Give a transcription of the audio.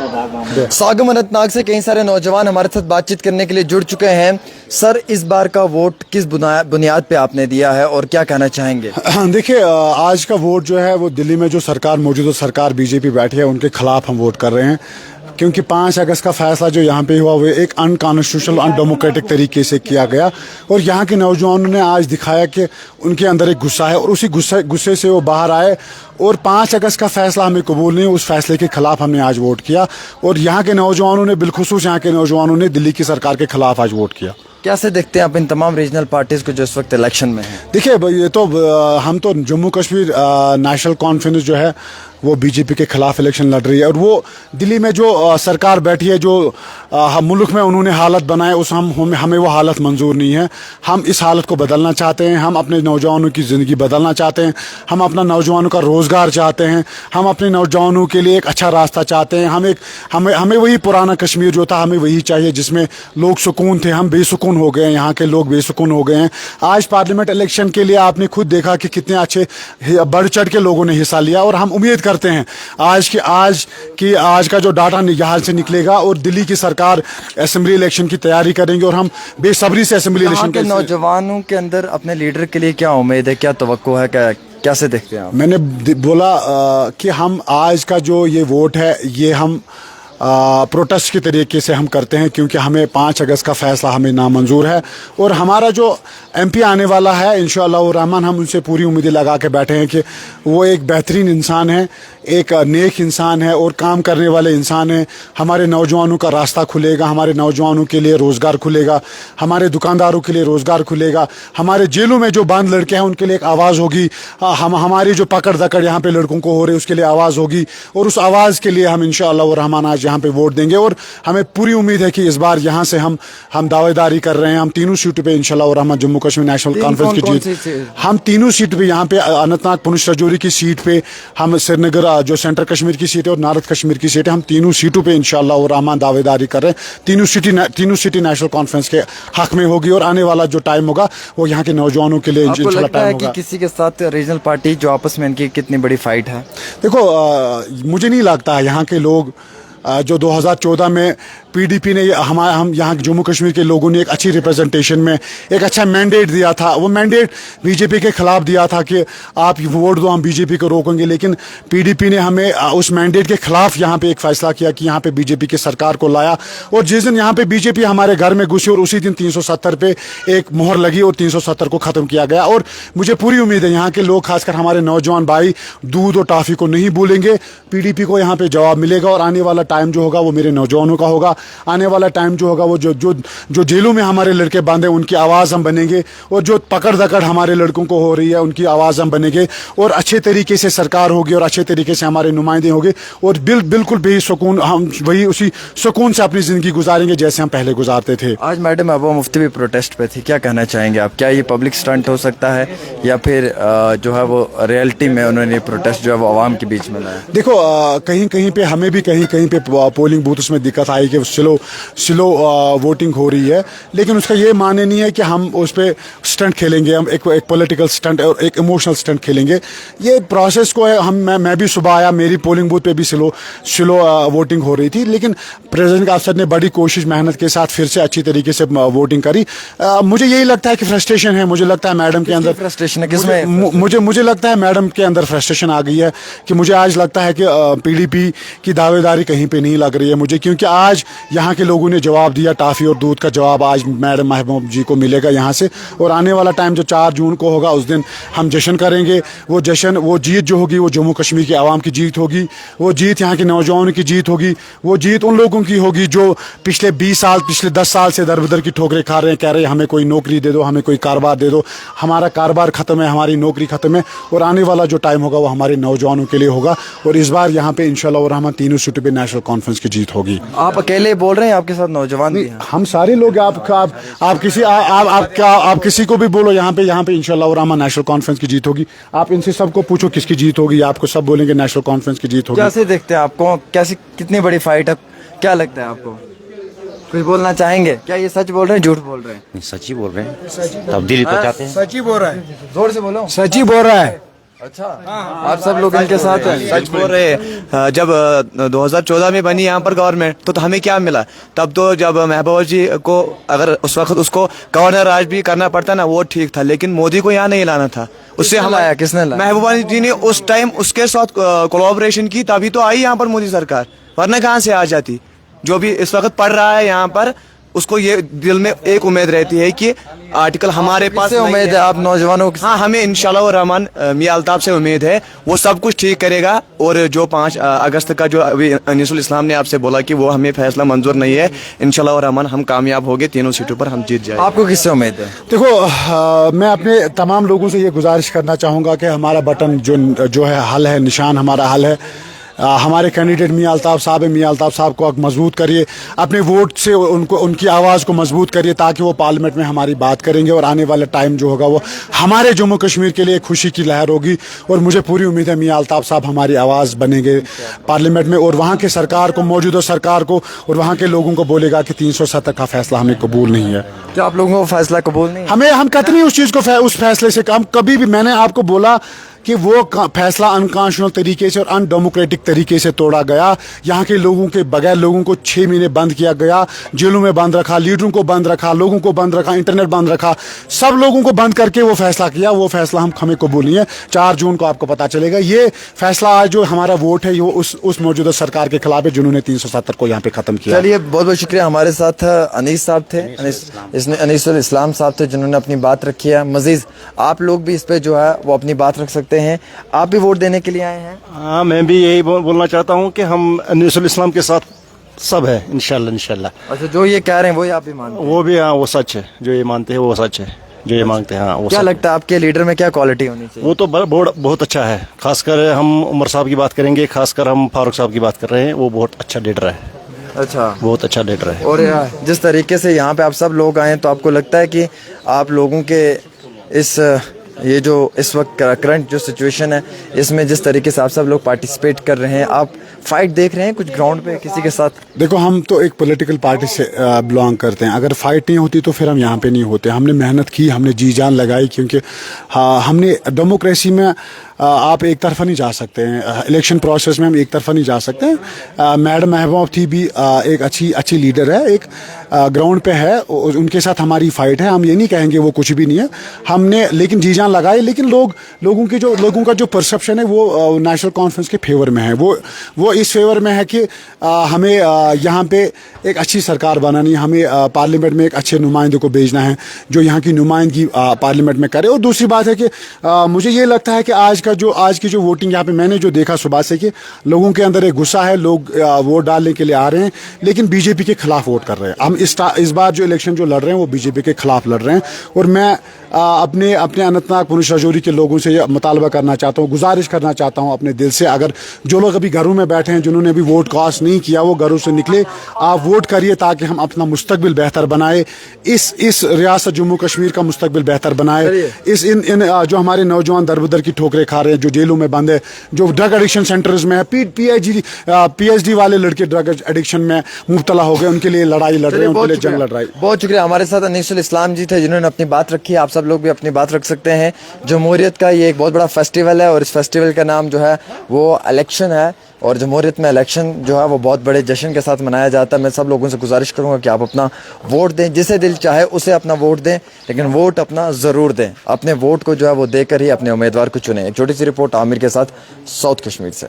सागम अनंतनाग से कई सारे नौजवान हमारे साथ बातचीत करने के लिए जुड़ चुके हैं। सर, इस बार का वोट किस बुनियाद पे आपने दिया है और क्या कहना चाहेंगे? देखिए, आज का वोट जो है वो दिल्ली में जो सरकार मौजूदा सरकार बीजेपी बैठी है उनके खिलाफ हम वोट कर रहे हैं, क्योंकि 5 अगस्त का फैसला जो यहाँ पे हुआ वो एक अनकॉन्स्टिट्यूशनल अनडेमोक्रेटिक तरीके से किया गया, और यहाँ के नौजवानों ने आज दिखाया कि उनके अंदर एक गुस्सा है और उसी गुस्से से वो बाहर आए, और 5 अगस्त का फैसला हमें कबूल नहीं, उस फैसले के खिलाफ हमने आज वोट किया। और यहाँ के नौजवानों ने, बिलखुसूस यहाँ के नौजवानों ने दिल्ली की सरकार के खिलाफ आज वोट किया। कैसे देखते हैं आप इन तमाम रीजनल पार्टीज को जो इस वक्त इलेक्शन में है? देखिए, ये तो हम तो जम्मू कश्मीर नेशनल कॉन्फ्रेंस जो है वो बीजेपी के खिलाफ इलेक्शन लड़ रही है, और वो दिल्ली में जो सरकार बैठी है, जो मुल्क में उन्होंने हालत बनाए, उस हमें वो हालत मंजूर नहीं है। हम इस हालत को बदलना चाहते हैं, हम अपने नौजवानों की ज़िंदगी बदलना चाहते हैं, हम अपना नौजवानों का रोज़गार चाहते हैं, हम अपने नौजवानों के लिए एक अच्छा रास्ता चाहते हैं। हमें वही पुराना कश्मीर जो था हमें वही चाहिए, जिसमें लोग सुकून थे। हम बेसुकून हो गए हैं, यहाँ के लोग बेसुकून हो गए हैं। आज पार्लियामेंट इलेक्शन के लिए आपने खुद देखा कि कितने अच्छे बढ़ चढ़ के लोगों ने हिस्सा लिया, और हम उम्मीद करते हैं आज का जो डाटा यहाँ से निकलेगा और दिल्ली की सरकार असेंबली इलेक्शन की तैयारी करेंगे, और हम बेसब्री से असेंबली इलेक्शन के नौजवानों के अंदर अपने लीडर के लिए क्या उम्मीद है, क्या तवक्को है, कैसे देखते हैं आप? मैंने बोला कि हम आज का जो ये वोट है ये हम प्रोटेस्ट के तरीके से हम करते हैं, क्योंकि हमें 5 अगस्त का फैसला हमें नामंजूर है, और हमारा जो एमपी आने वाला है इंशाअल्लाह रहमान, हम उनसे पूरी उम्मीदें लगा के बैठे हैं कि वो एक बेहतरीन इंसान है, एक नेक इंसान है और काम करने वाले इंसान है। हमारे नौजवानों का रास्ता खुलेगा, हमारे नौजवानों के लिए रोज़गार खुलेगा, हमारे दुकानदारों के लिए रोज़गार खुलेगा, हमारे जेलों में जो बंद लड़के हैं उनके लिए एक आवाज़ होगी, हमारी जो पकड़ दकड़ यहाँ पे लड़कों को हो रही है उसके लिए आवाज़ होगी, और उस आवाज़ के लिए हम इंशाअल्लाह रहमान आज यहाँ पे वोट देंगे। और हमें पूरी उम्मीद है कि इस बार यहाँ से हम दावेदारी कर रहे हैं, हम तीनों सीटों पे इंशाअल्लाह रहमान जम्मू कश्मीर नेशनल कॉन्फ्रेंस की जीत, हम तीनों सीट पे, यहाँ पे अनंतनाग पुंछ राजौरी की सीट पे, हम श्रीनगर जो सेंट्रल कश्मीर की सीट है और नॉर्थ कश्मीर की सीट है, हम तीनों सीटों पे इंशाअल्लाह रहमान दावेदारी कर रहे हैं। तीनों सिटी नेशनल कॉन्फ्रेंस के हक में होगी, और आने वाला जो टाइम होगा वो यहाँ के नौजवानों के लिए आपको लगता है कि किसी के साथ रीजनल पार्टी जो आपस में इनकी कितनी बड़ी फाइट है? देखो, मुझे नहीं लगता है यहाँ के लोग जो 2014 में पीडीपी ने हम यहाँ जम्मू कश्मीर के लोगों ने एक अच्छी रिप्रेजेंटेशन में एक अच्छा मैंडेट दिया था, वो मैंडेट बीजेपी के खिलाफ दिया था कि आप वोट दो, हम बीजेपी को रोकेंगे, लेकिन पीडीपी ने हमें उस मैंडेट के खिलाफ यहाँ पे एक फैसला किया कि यहाँ पे बीजेपी की सरकार को लाया, और जिस दिन यहाँ पे बीजेपी हमारे घर में घुसी और उसी दिन 370 पे एक मोहर लगी और 370 को ख़त्म किया गया। और मुझे पूरी उम्मीद है यहाँ के लोग, खासकर हमारे नौजवान भाई, दूध और टॉफ़ी को नहीं भूलेंगे, पीडीपी को यहाँ पे जवाब मिलेगा, और आने वाला टाइम जो होगा वो मेरे नौजवानों का होगा। आने वाला टाइम जो होगा वो जो जेलों में हमारे लड़के बांधे उनकी आवाज़ हम बनेंगे, और जो पकड़ दकड़ हमारे लड़कों को हो रही है उनकी आवाज़ हम बनेंगे, और अच्छे तरीके से सरकार होगी और अच्छे तरीके से हमारे नुमाइंदे होंगे, और बिल्कुल बेसुकून हम वही उसी सुकून से अपनी ज़िंदगी गुजारेंगे जैसे हम पहले गुजारते थे। आज मैडम महबूबा मुफ्ती भी प्रोटेस्ट पे थी, क्या कहना चाहेंगे आप? क्या ये पब्लिक स्टंट हो सकता है या फिर जो है वो रियलिटी में उन्होंने प्रोटेस्ट जो है वो आवाम के बीच में लाया? देखो, कहीं कहीं पे हमें भी कहीं पे पोलिंग बूथ्स में दिक्कत आई कि स्लो वोटिंग हो रही है, लेकिन उसका ये माने नहीं है कि हम उस पर स्टंट खेलेंगे, हम एक पॉलिटिकल स्टंट और एक इमोशनल स्टंट खेलेंगे। ये प्रोसेस को है, मैं भी सुबह आया, मेरी पोलिंग बूथ पे भी स्लो वोटिंग हो रही थी, लेकिन प्रेसिडेंट अफसर ने बड़ी कोशिश मेहनत के साथ फिर से अच्छी तरीके से वोटिंग करी। मुझे यही लगता है कि फ्रस्ट्रेशन है, मुझे लगता है मैडम के अंदर फ्रस्ट्रेशन है, किसमें? मुझे लगता है मैडम के अंदर फ्रस्ट्रेशन आ गई है, कि मुझे आज लगता है कि पीडीपी की दावेदारी कहीं पे नहीं लग रही है मुझे, क्योंकि आज यहाँ के लोगों ने जवाब दिया, टॉफ़ी और दूध का जवाब आज मैडम महबूब जी को मिलेगा यहाँ से, और आने वाला टाइम जो 4 जून को होगा उस दिन हम जश्न करेंगे। वो जश्न, वो जीत जो होगी वो जम्मू कश्मीर की आवाम की जीत होगी, वो जीत यहाँ के नौजवानों की जीत होगी, वो जीत उन लोगों की होगी जो पिछले 20 साल, पिछले 10 साल से दर बदर की ठोकरें खा रहे हैं, कह रहे हैं हमें कोई नौकरी दे दो, हमें कोई कारोबार दे दो, हमारा कारोबार ख़त्म है, हमारी नौकरी ख़त्म है, और आने वाला जो टाइम होगा वो हमारे नौजवानों के लिए होगा, और इस बार यहाँ पे इंशाअल्लाह रहमान तीनों सीटों पे नेशनल कॉन्फ्रेंस की जीत होगी। आप अकेले बोल रहे हैं, आपके साथ नौजवान भी हैं? हम सारे लोग, आप किसी को भी बोलो यहाँ पे इंशाअल्लाह रहमान नेशनल कॉन्फ्रेंस की जीत होगी। आप इनसे सबको पूछो किसकी जीत होगी, आपको सब बोलेंगे नेशनल कॉन्फ्रेंस की जीत होगी। कैसे देखते हैं आपको, कैसी कितनी बड़ी फाइट है, क्या लगता है आपको? कुछ बोलना चाहेंगे? क्या ये सच बोल रहे हैं, झूठ बोल रहे हैं? सच ही बोल रहे हैं, तब्दीली तो चाहते हैं। सच ही बोल रहा है, जोर से बोलो। सच ही बोल रहा है। अच्छा, आप सब लोग इनके साथ हैं? सच बोल रहे हैं। जब 2014 में बनी यहाँ पर गवर्नमेंट तो हमें क्या मिला? तब तो जब महबूबा जी को अगर उस वक्त उसको गवर्नर राज भी करना पड़ता ना, वो ठीक था, लेकिन मोदी को यहाँ नहीं लाना था। उससे हम लाया, किसने लाया? महबूबा जी ने उस टाइम उसके साथ कोलैबोरेशन की, तभी तो आई यहाँ पर मोदी सरकार, वरना कहाँ से आ जाती? जो भी इस वक्त पढ़ रहा है यहाँ पर, उसको ये दिल में एक उम्मीद रहती है कि आर्टिकल हमारे पास किससे उम्मीद है आप नौजवानों की? हाँ, हमें इंशाल्लाह रहमान मियां अल्ताफ से उम्मीद है, वो सब कुछ ठीक करेगा। और जो 5 अगस्त का जो अभी अनीसुल इस्लाम ने आपसे बोला कि वो हमें फैसला मंजूर नहीं है, इंशाल्लाह रहमान हम कामयाब होंगे, 3 सीटों पर हम जीत जाएंगे। आपको किससे उम्मीद है? देखो, मैं अपने तमाम लोगों से ये गुजारिश करना चाहूँगा कि हमारा बटन जो है हल है, निशान हमारा हल है। हमारे कैंडिडेट मियां अल्ताफ साहब है, मियां अल्ताफ साहब को मजबूत करिए, अपने वोट से उनकी आवाज़ को मजबूत करिए, ताकि वो पार्लियामेंट में हमारी बात करेंगे और आने वाला टाइम जो होगा वो हमारे जम्मू कश्मीर के लिए खुशी की लहर होगी। और मुझे पूरी उम्मीद है मियां अल्ताफ साहब हमारी आवाज़ बनेंगे पार्लियामेंट में, और वहाँ के सरकार को, मौजूदा सरकार को और वहाँ के लोगों को बोलेगा कि 370 का फैसला हमें कबूल नहीं है। क्या आप लोगों को फैसला कबूल नहीं? हम कतई उस चीज़ को उस फैसले से हम कभी भी, मैंने आपको बोला कि वो फैसला अनकॉन्स्टिट्यूशनल तरीके से और अनडेमोक्रेटिक तरीके से तोड़ा गया। यहाँ के लोगों के बगैर लोगों को 6 महीने बंद किया गया, जेलों में बंद रखा, लीडरों को बंद रखा, लोगों को बंद रखा, इंटरनेट बंद रखा, सब लोगों को बंद करके वो फैसला किया। वो फैसला हमें कबूल नहीं है। 4 जून को आपको पता चलेगा। ये फैसला आज जो हमारा वोट है, ये उस मौजूदा सरकार के खिलाफ है जिन्होंने 370 को यहाँ पे खत्म किया। चलिए, बहुत बहुत शुक्रिया। हमारे साथ अनीस साहब थे, अनीसुल इस्लाम साहब थे, जिन्होंने अपनी बात रखी है। मजीद आप लोग भी इस पे जो है वो अपनी बात रख सकते हैं। आप भी वोट देने के लिए आए हैं? हाँ, मैं भी यही बोलना चाहता हूँ कि हम अनीसुल इस्लाम के साथ सब है, इंशाल्लाह। अच्छा, जो ये कह रहे हैं वही आप भी मानते हैं? वो भी, हाँ, वो सच है। जो ये मानते हैं वो सच है, जो ये मांगते हैं, हाँ, वो क्या सच लगता है आपके लीडर में क्या क्वालिटी होनी चाहिए? वो तो बहुत अच्छा है। खासकर हम उमर साहब की बात करेंगे, खासकर हम फारूक साहब की बात कर रहे हैं, वो बहुत अच्छा लीडर है। अच्छा, बहुत अच्छा लीडर है। और जिस तरीके से यहाँ पे आप सब लोग आए, तो आपको लगता है कि आप लोगों के ये जो इस वक्त करंट जो सिचुएशन है, इसमें जिस तरीके से आप सब लोग पार्टिसिपेट कर रहे हैं, आप फाइट देख रहे हैं कुछ ग्राउंड पे किसी के साथ? देखो, हम तो एक पॉलिटिकल पार्टी से बिलोंग करते हैं। अगर फाइट नहीं होती तो फिर हम यहाँ पे नहीं होते। हमने मेहनत की, हमने जी जान लगाई, क्योंकि हमने डेमोक्रेसी में आप एक तरफा नहीं जा सकते हैं। इलेक्शन प्रोसेस में हम एक तरफा नहीं जा सकते हैं। मैडम महबूबा थी भी एक अच्छी लीडर है, एक ग्राउंड पे है, उनके साथ हमारी फाइट है। हम ये नहीं कहेंगे वो कुछ भी नहीं है, हमने लेकिन जी जान लगाई। लेकिन लोगों का जो परसेप्शन है वो नेशनल कॉन्फ्रेंस के फेवर में है। वो इस फेवर में है कि हमें यहाँ पे एक अच्छी सरकार बनानी है, हमें पार्लियामेंट में एक अच्छे नुमाइंदे को भेजना है जो यहाँ की नुमाइंदगी पार्लियामेंट में करे। और दूसरी बात है कि मुझे ये लगता है कि आज की जो वोटिंग यहाँ पे मैंने जो देखा सुबह से, कि लोगों के अंदर एक गुस्सा है, लोग वोट डालने के लिए आ रहे हैं, लेकिन बीजेपी के खिलाफ वोट कर रहे हैं। हम इस बार जो इलेक्शन जो लड़ रहे हैं वो बीजेपी के खिलाफ लड़ रहे हैं। और मैं अपने अनंतनाग पुंछ राजौरी के लोगों से ये मुतालबा करना चाहता हूँ, गुजारिश करना चाहता हूँ अपने दिल से, अगर जो लोग अभी घरों में बैठे हैं, जिन्होंने अभी वोट कास्ट नहीं किया, वो घरों से निकले, आप वोट करिए, ताकि हम अपना मुस्तकबिल बेहतर बनाए, इस रियासत जम्मू कश्मीर का मुस्तकबिल बेहतर बनाए। जो हमारे नौजवान दरबदर की ठोकरें खा रहे हैं, जो जेलों में बंद है, जो ड्रग एडिक्शन सेंटर्स में है, PhD वाले लड़के ड्रग एडिक्शन में मुब्तला हो गए, उनके लिए लड़ाई लड़ रहे हैं, उनके लिए जंग लड़ रही। बहुत शुक्रिया। हमारे साथ अनीसुल इस्लाम जी थे, जिन्होंने अपनी बात रखी है। आप सब लोग भी अपनी बात रख सकते हैं। जमहूरियत का ये एक बहुत बड़ा फेस्टिवल है, और इस फेस्टिवल का नाम जो है वो इलेक्शन है, और जमहूरियत में इलेक्शन जो है वो बहुत बड़े जश्न के साथ मनाया जाता है। मैं सब लोगों से गुजारिश करूंगा कि आप अपना वोट दें, जिसे दिल चाहे उसे अपना वोट दें, लेकिन वोट अपना ज़रूर दें। अपने वोट को जो है वो देकर ही अपने उम्मीदवार को चुनें। एक छोटी सी रिपोर्ट आमिर के साथ, साउथ कश्मीर से।